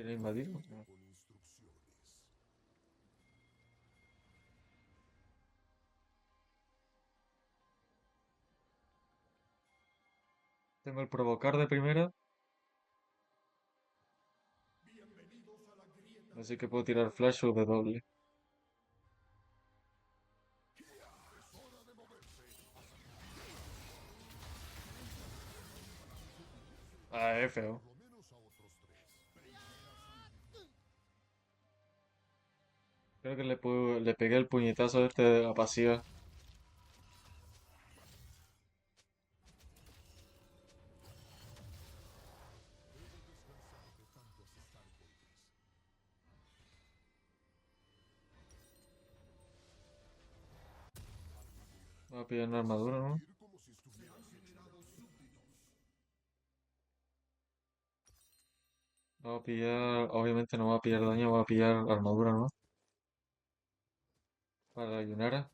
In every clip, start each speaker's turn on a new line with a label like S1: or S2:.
S1: ¿Quiere invadir? No. Tengo el provocar de primera, así que puedo tirar flash o de doble. Ah, es feo. Creo que le pegué el puñetazo este a pasiva. Voy a pillar una armadura, ¿no? Voy a pillar, obviamente no voy a pillar daño, voy a pillar armadura, ¿no? Para la Yunara.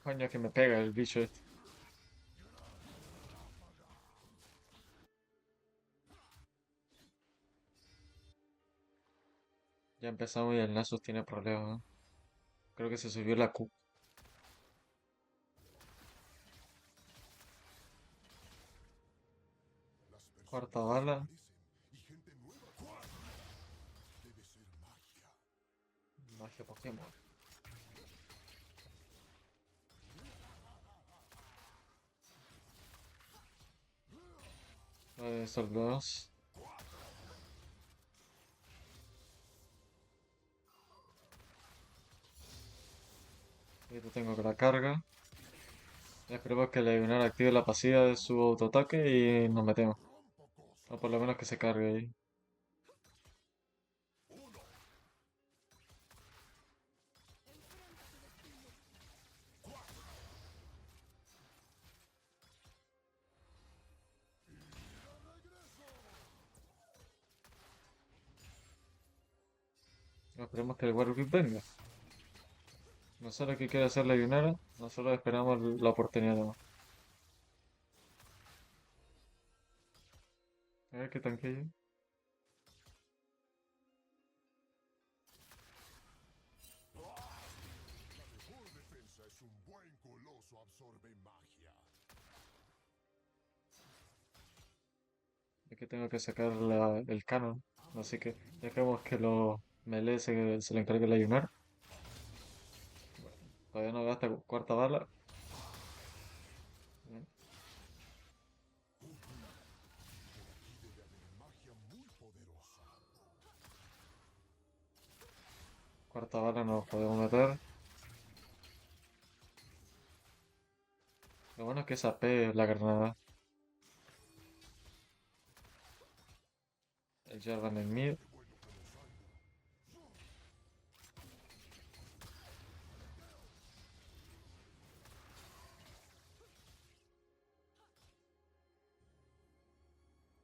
S1: Coño, que me pega el bicho este. Ya empezamos y el Nasus tiene problemas, ¿no? Creo que se subió la Q. Cuarta bala. Magia Pokémon. Estos dos. Ahorita tengo que la carga. Esperemos que la Yunara active la pasiva de su autoataque y nos metemos. O por lo menos que se cargue ahí. Esperemos que el Warwick venga. Nosotros que quiere hacer la Yunara, nosotros esperamos la oportunidad nomás. A ver qué tanque. Es que tengo que sacar el canon. Así que dejemos que los melee se le encargue la Yunara. Todavía no gasta cuarta bala. Bien. Cuarta bala no nos podemos meter. Lo bueno es que esa P es la granada. El Jarvan en mid.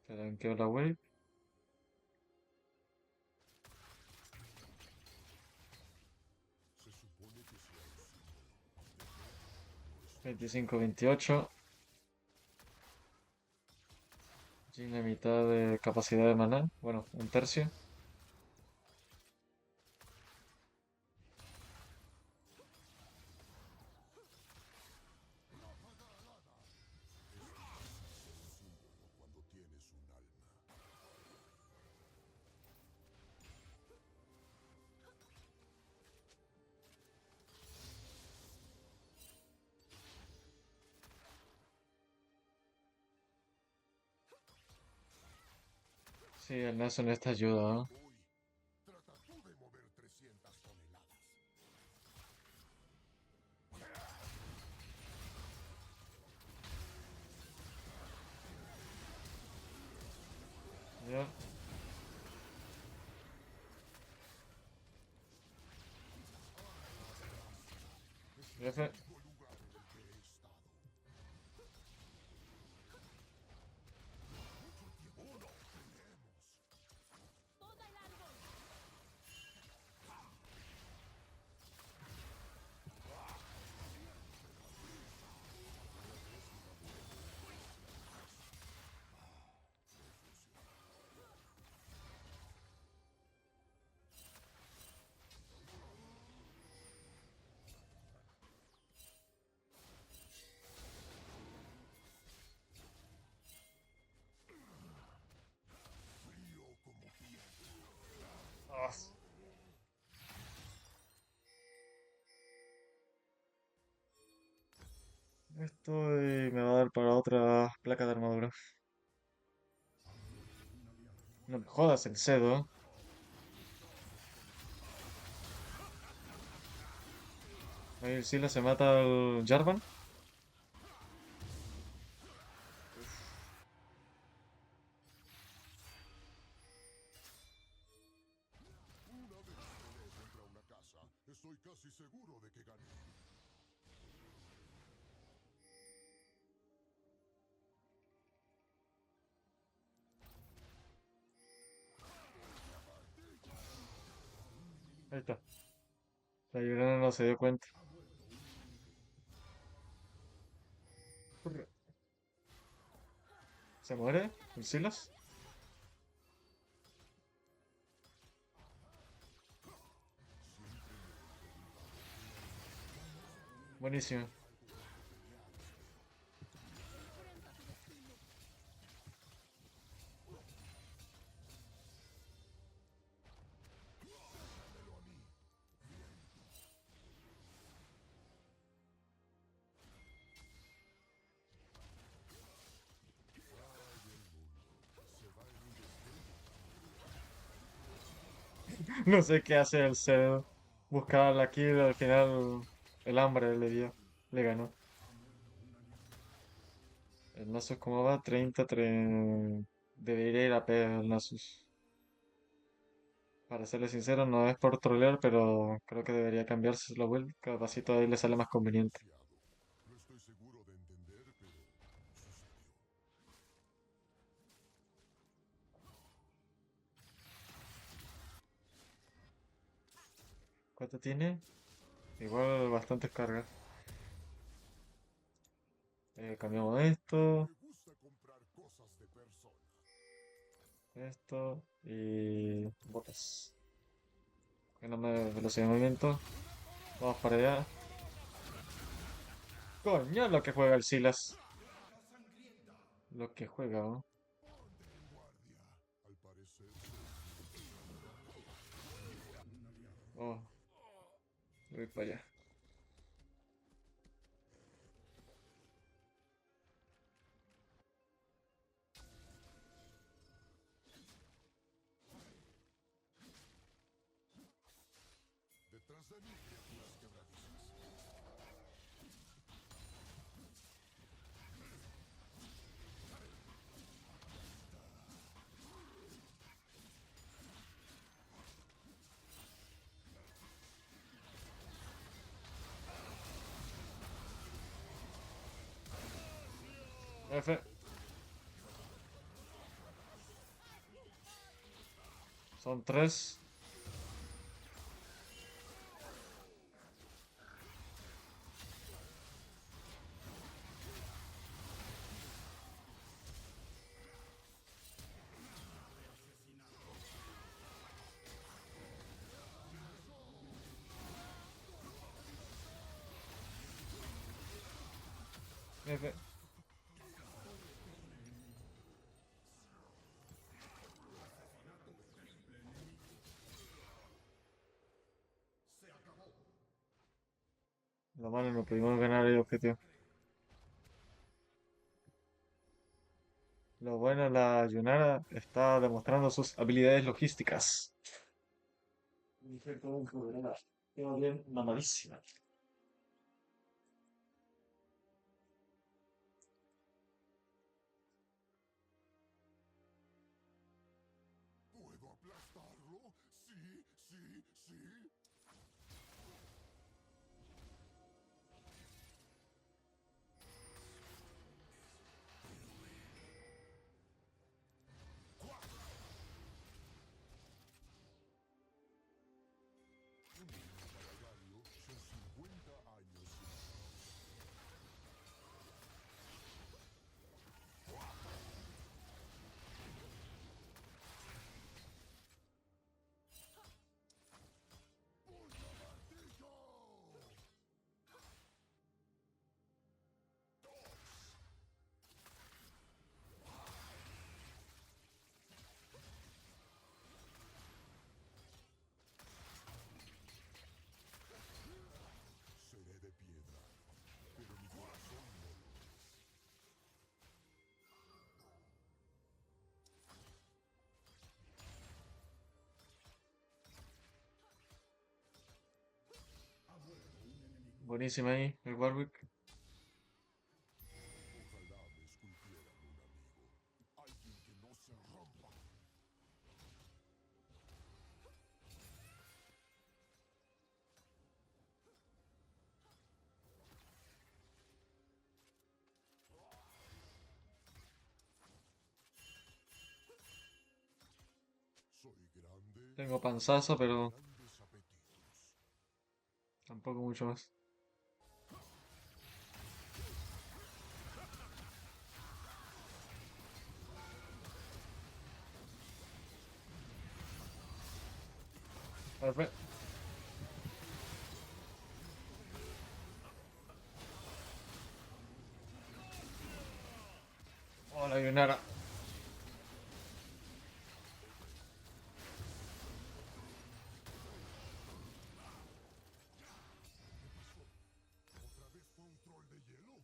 S1: Te dankeo la wave. Veinticinco, 28. Tiene mitad de capacidad de maná. Bueno, un tercio. Sí, el Naso en esta ayuda, ¿no? Ya. F. esto y me va a dar para otra placa de armadura. No me jodas el cedo. Ahí el Sila se mata al Jarvan.
S2: Estoy casi seguro de que gané.
S1: Ahí está. La Llorona no se dio cuenta. ¿Se muere el Silas? Buenísimo. No sé qué hace el cedo. Buscaba la kill, al final el hambre le dio. Le ganó. El Nasus, ¿cómo va? 30. Debería ir a P el Nasus. Para serle sincero, no es por trolear, pero creo que debería cambiarse la build. Capacito ahí le sale más conveniente.
S2: No estoy seguro de entender, pero sucedió.
S1: ¿Cuánto tiene? Igual bastantes cargas. Cambiamos esto,
S2: Me gusta comprar cosas de personas.
S1: esto y botas. Que no me velocidad de movimiento. Vamos para allá. Coño, lo que juega el Silas. Lo que juega, ¿no?
S2: Guardia, al parecer.
S1: Oh, voy para allá.
S2: Detrás de mí, criaturas quebradizas.
S1: F. Son tres. F. Lo malo, no pudimos ganar el objetivo. Lo bueno, la Yunara está demostrando sus habilidades logísticas. Dije como un problema. Quedó bien mamadísima.
S2: ¿Puedo aplastarlo? Sí, sí, sí. Un Gario son 50
S1: Buenísima ahí, el Warwick.
S2: Ojalá me esculpieran un amigo. Alguien que no se rompa. Soy grande
S1: Tengo
S2: y
S1: panzazo,
S2: tengo
S1: pero
S2: grandes apetitos.
S1: tampoco mucho más. Perfecto. Hola, Yunara.
S2: ¿Qué pasó? ¿Otra vez fue un troll de hielo?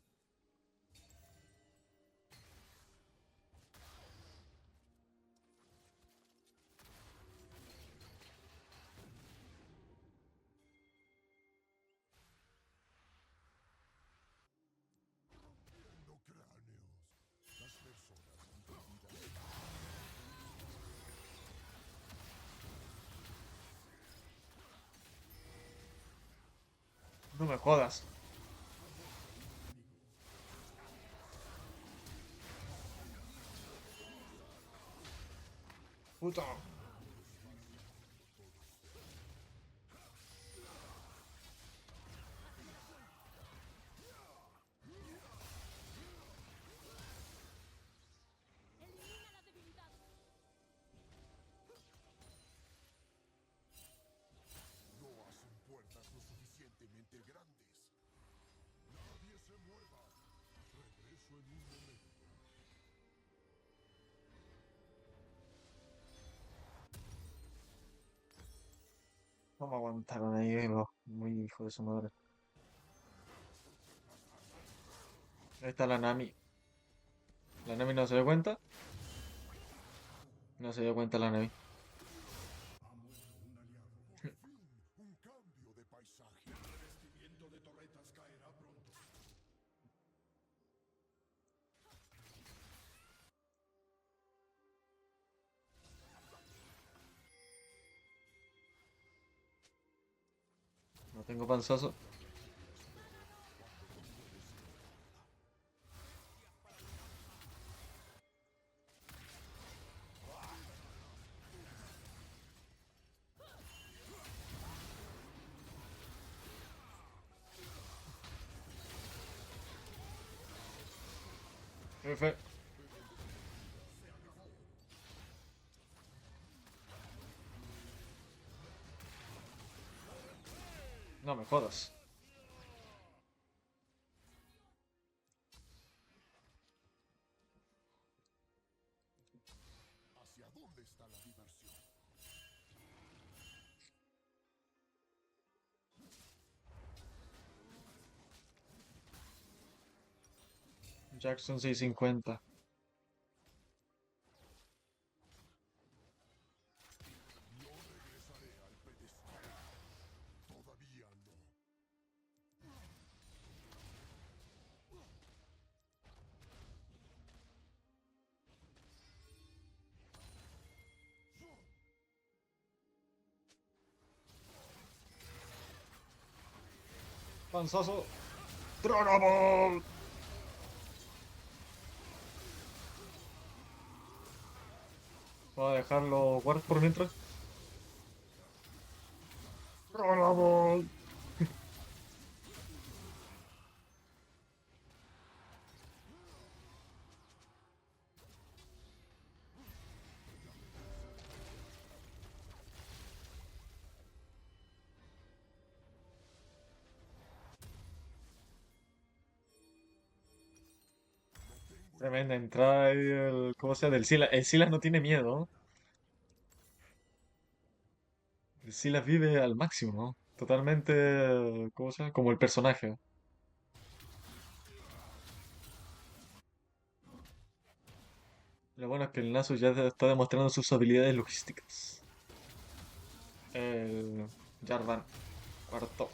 S2: No cráneos. Las personas viven vidas.
S1: No me jodas. Puto.
S2: No hacen puertas lo suficientemente grandes. Nadie se mueva. Regreso en un momento.
S1: No me aguantaron ahí, bro. Muy hijo de su madre. Ahí está la Nami. La Nami no se dio cuenta. No se dio cuenta la Nami.
S2: Ha muerto un aliado. Por fin, un cambio de paisaje. El revestimiento de torretas caerá pronto.
S1: No tengo panzazo. F. No me jodas.
S2: ¿Hacia dónde está la diversión?
S1: Jackson 650.
S2: No regresaré al pedestal. Todavía no.
S1: Panzazo. Dragon Ball. Voy a dejarlo guard por mientras. Dragon Ball. Tremenda entrada ahí ¿cómo se llama? Del Silas. El Silas no tiene miedo, ¿no? El Silas vive al máximo, ¿no? Totalmente, ¿cómo se llama? Como el personaje. Lo bueno es que el Nasus ya está demostrando sus habilidades logísticas. El Jarvan, cuarto.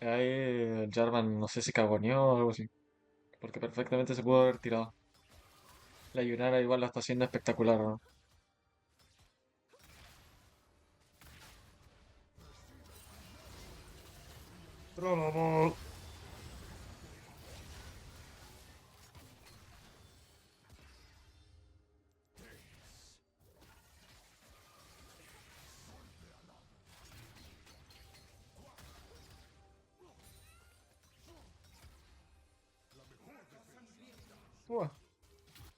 S1: Ahí el Jarvan no sé si cagoneó o algo así. Porque perfectamente se pudo haber tirado. La Yunara igual la está haciendo espectacular, ¿no? Trollable. Buah,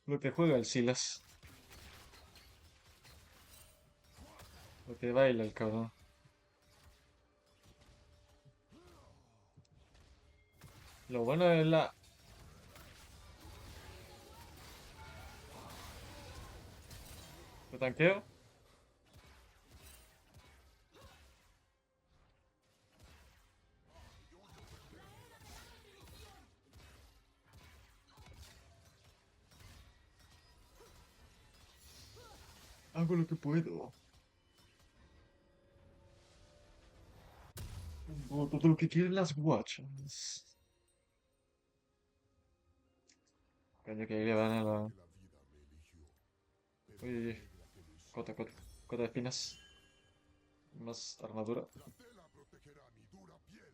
S1: lo que juega el Silas. Lo que baila el cabrón. Lo bueno es la... ¿Lo tanqueo? Hago lo que puedo. Hago todo lo que quieren las guachas. Coño, que ahí le van a la...
S2: que la vida me eligió, pero
S1: Uy,
S2: no
S1: uy, uy.
S2: negra que lo hizo.
S1: Cota, cota. Cota de espinas. Más armadura.
S2: La tela protegerá mi dura piel.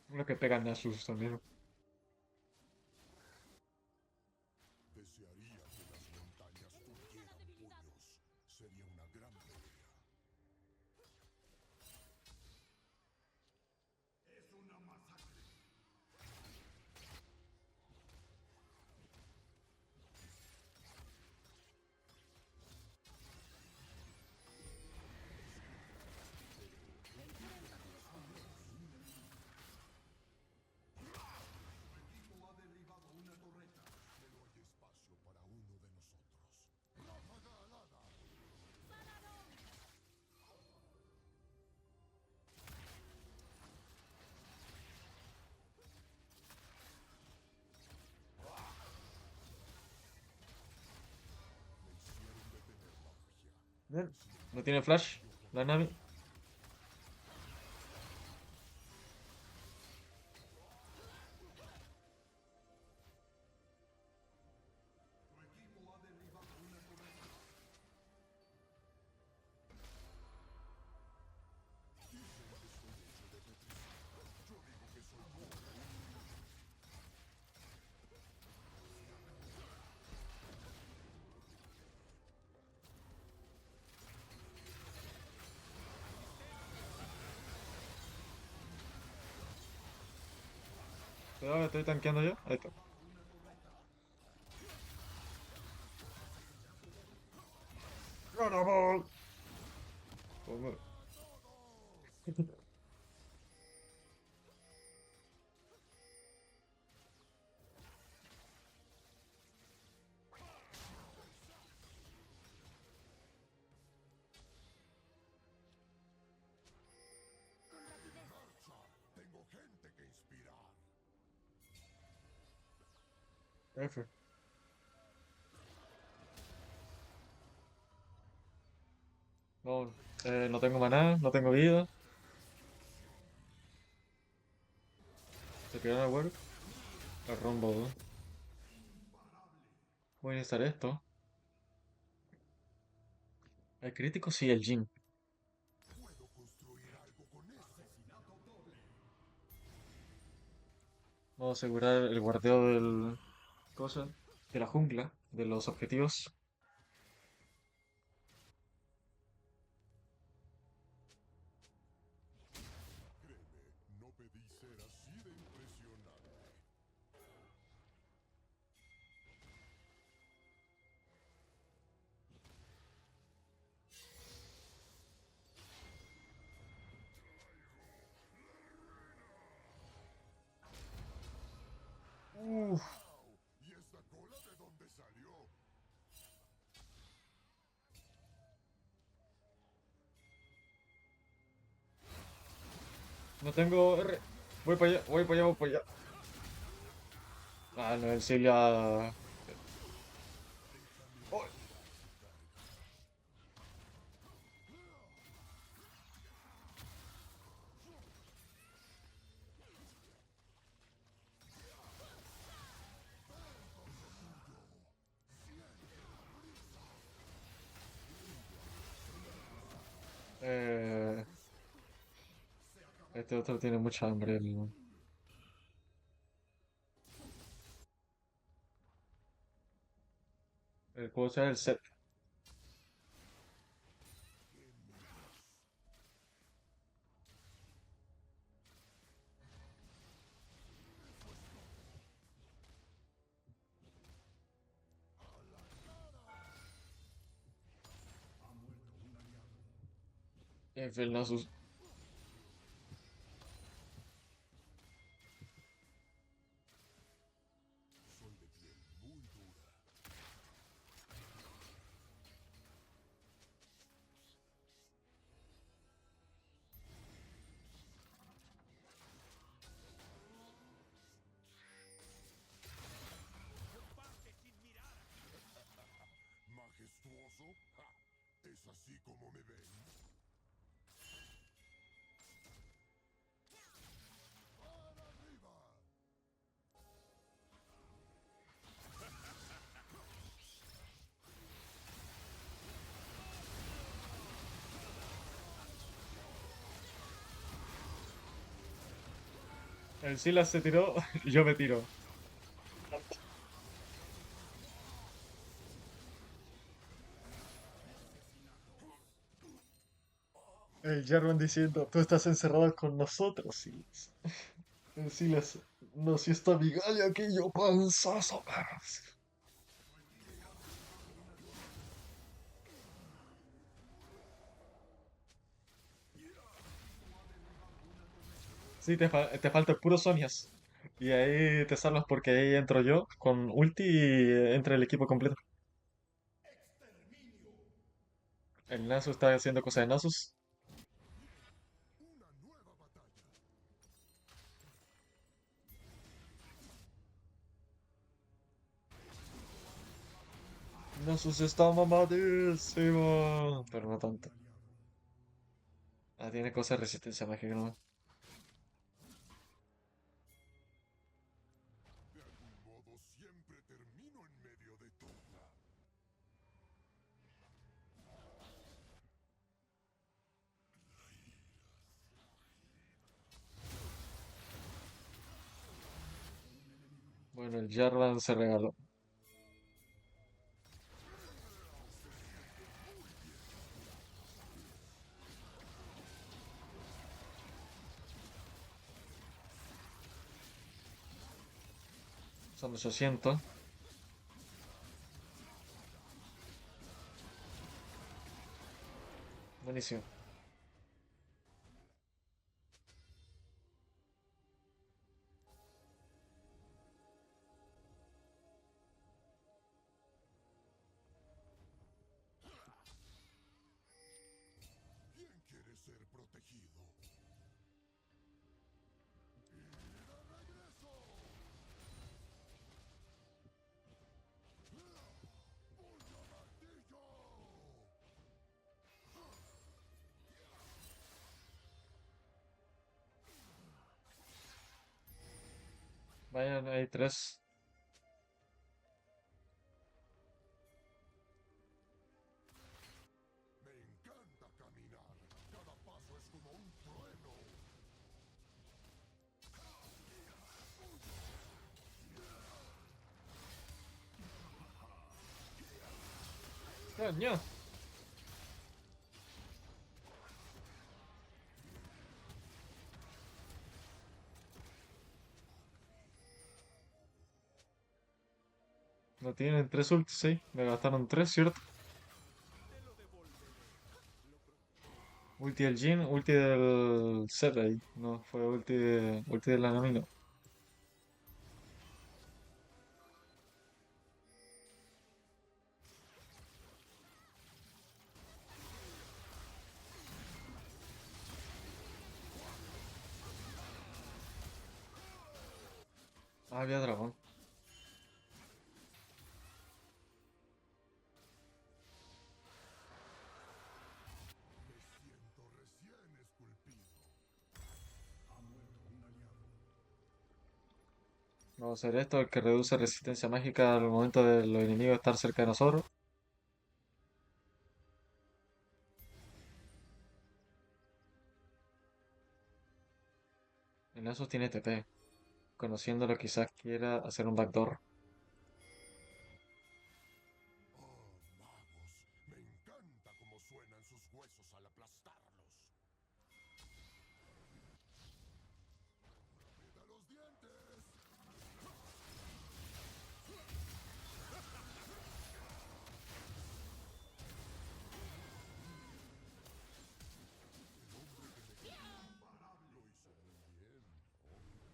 S1: Lo que pegan a sus también.
S2: Desearía que las montañas tuvieran puños. Sería una gran pelea. Pero hay espacio para uno de nosotros. ¡Ráfaga alada! Me hicieron detener la magia.
S1: Bien. No
S2: Siempre
S1: tiene
S2: fue
S1: flash.
S2: yo
S1: La
S2: contra
S1: Nami.
S2: todos. Dicen que estoy hecho de petrificado. Yo digo que soy como un niño.
S1: Cuidado, estoy tanqueando yo. Ahí está. Trollable. Toma.
S2: ¡Marcha! Tengo gente que inspirar.
S1: F. No, no tengo maná, no tengo vida. Se tiraron a ward. El rombo, ¿no? Voy a necesitar esto. ¿El crítico? Sí, el Jhin.
S2: Puedo construir algo con eso.
S1: Vamos a asegurar el guardeo del... cosa. De la jungla. De los objetivos.
S2: Créeme, no pedí ser así de impresionante.
S1: Uf.
S2: ¡Wow! ¿Y esta cola de dónde salió?
S1: No tengo R. Voy para allá, voy para allá, voy para allá. Ah, no, el Cilia. Oh, eh, este otro tiene mucha hambre. El juego sea el set. El Nasus.
S2: Soy de piel muy dura. ¿Majestuoso? ¡Ja! ¿Es así como me ven? ¡Para arriba!
S1: El Silas se tiró y yo me tiro. El Jarvan diciendo, tú estás encerrado con nosotros, Silas. El Silas, no, si esta migaña aquí yo panzazo, perros. Sí, te falta el puro Sonias. Y ahí te salvas porque ahí entro yo con ulti y entra el equipo completo. El Nasus está haciendo cosas de Nasus.
S2: Una nueva batalla.
S1: Nasus está mamadísimo. Pero no tanto. Ah, tiene cosas de resistencia mágica, ¿no?
S2: De algún modo siempre termino en medio de toda.
S1: Bueno, el Jarvan se regaló. Son 800. Buenísimo.
S2: ¿Quién quiere ser protegido? ¡Y de regreso! ¡Puño martillo!
S1: Vayan, hay tres.
S2: Me encanta caminar. Cada paso es como un trueno.
S1: Coño. No tienen tres ultis, sí. Me gastaron tres, ¿cierto? Ulti del Jhin, ulti del Zed ahí. No, fue ulti de la Nami, no. Ah, había dragón.
S2: Me siento recién esculpido. Ha muerto un aliado.
S1: Vamos a hacer esto, el que reduce resistencia mágica al momento de los enemigos estar cerca de nosotros. En eso tiene TP. Conociéndolo quizás quiera hacer un backdoor.
S2: Oh, magos, me encanta cómo suenan sus huesos al aplastarlos. ¡Aprieta los dientes! El hombre que me creía imparable lo hizo muy bien, ¿no?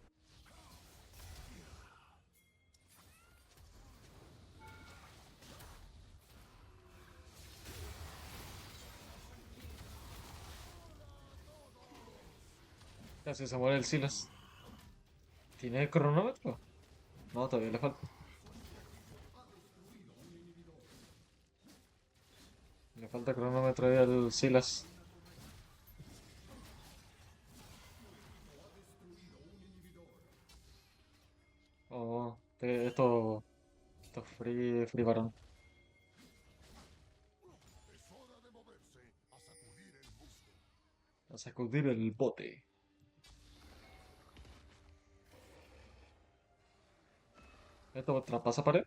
S1: Casi se muere el Silas. ¿Tiene el cronómetro? No, todavía le falta. Le falta cronómetro ahí al Silas. Oh, esto es free varón.
S2: Es hora de moverse a sacudir el musgo.
S1: A sacudir el bote. ¿Esto traspasa pared?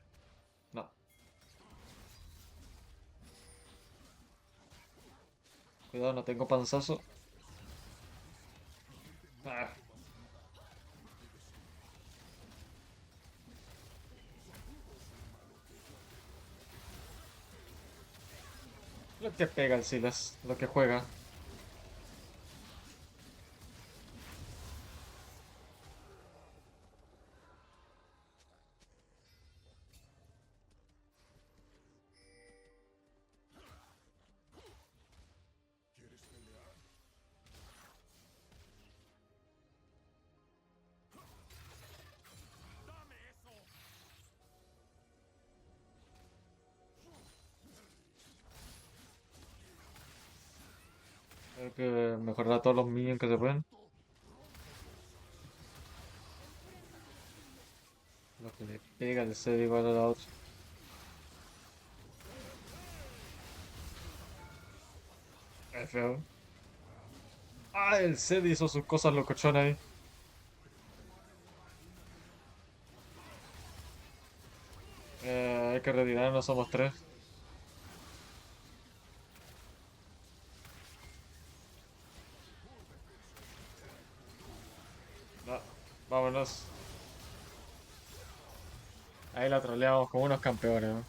S1: No. Cuidado, no tengo panzazo. Ah, lo que pega el Silas, lo que juega.
S2: ¿Quieres pelear? ¡Dame eso!
S1: Hay que mejorar a todos los minions que se pueden. Lo que le pega el CD igual a la otra. Es feo. Ah, el CD hizo sus cosas locochonas ahí. Hay que retirarnos, somos tres. No, vámonos. Ahí la troleamos como unos campeones, ¿no?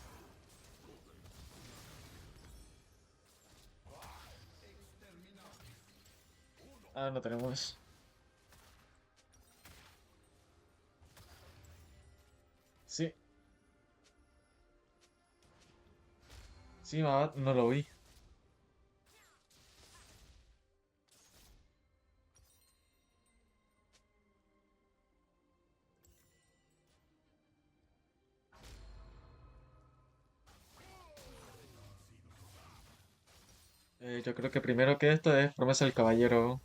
S1: Ah, no tenemos. Sí, sí, no lo vi. Yo creo que primero que esto es Promesa del Caballero.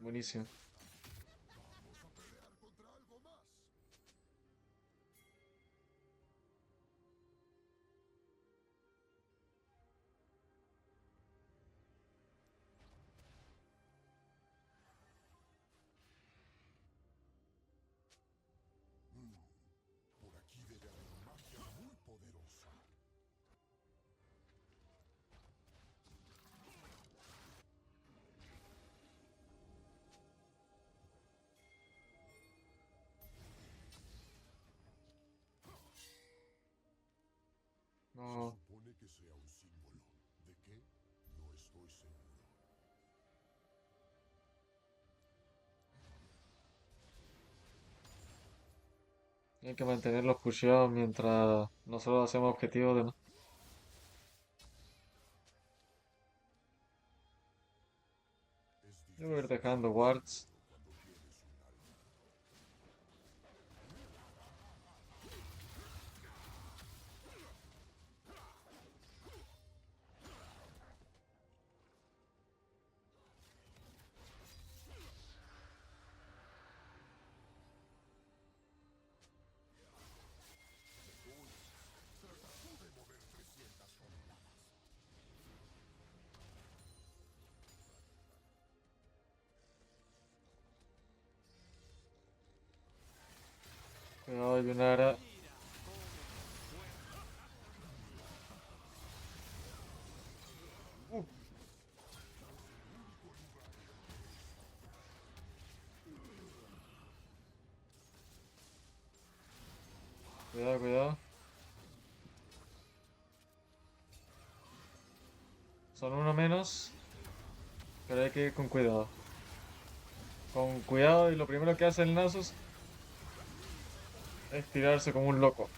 S1: Buenísimo.
S2: Vamos a pelear contra algo más. Por aquí debe haber magia muy poderosa. Se
S1: No,
S2: supone que sea un símbolo. ¿De qué? No estoy seguro.
S1: hay que mantenerlos pusheados mientras nosotros hacemos objetivos de Yo voy a ir dejando wards. Cuidado, Yunara. Uh, cuidado, cuidado. Son uno menos, pero hay que ir con cuidado. Con cuidado y lo primero que hace el Nasus es tirarse como un loco.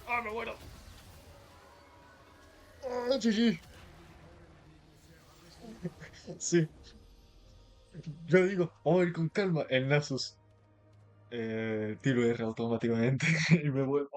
S1: ¡Ah, me muero! ¡Ah, GG! Sí, yo digo, vamos a ir con calma. El Nasus tiro R automáticamente y me vuelvo